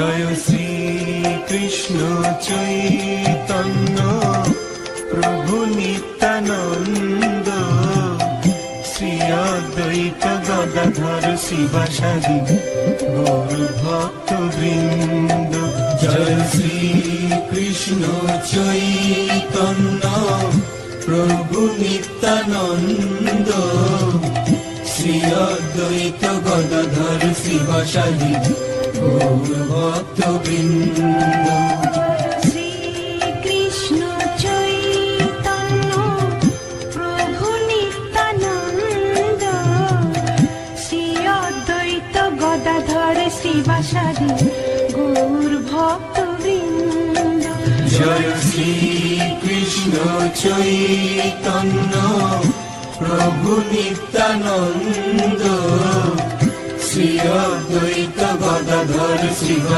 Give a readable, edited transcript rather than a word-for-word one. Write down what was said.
জয় শ্রী কৃষ্ণ চৈতন্য প্রভু নিত্যানন্দ, শ্রী অদ্বৈত গদাধর শিবাসাদি গৌর ভক্ত বৃন্দ। জয় শ্রী কৃষ্ণ চৈতন্য প্রভু নিত্যানন্দ, শ্রী অদ্বৈত গদাধর শিবাসাদি গৌর ভক্ত বৃন্দ। শ্রী কৃষ্ণ চৈতন্য প্রভু নিত্যানন্দ, শ্রী অদ্বৈত গদাধর শিবাসাদি গৌর ভক্ত বৃন্দ। জয় শ্রী কৃষ্ণ চৈতন্য প্রভু নিত্যানন্দ, শ্রী অদ্বৈত গদাধর শিবাসাদি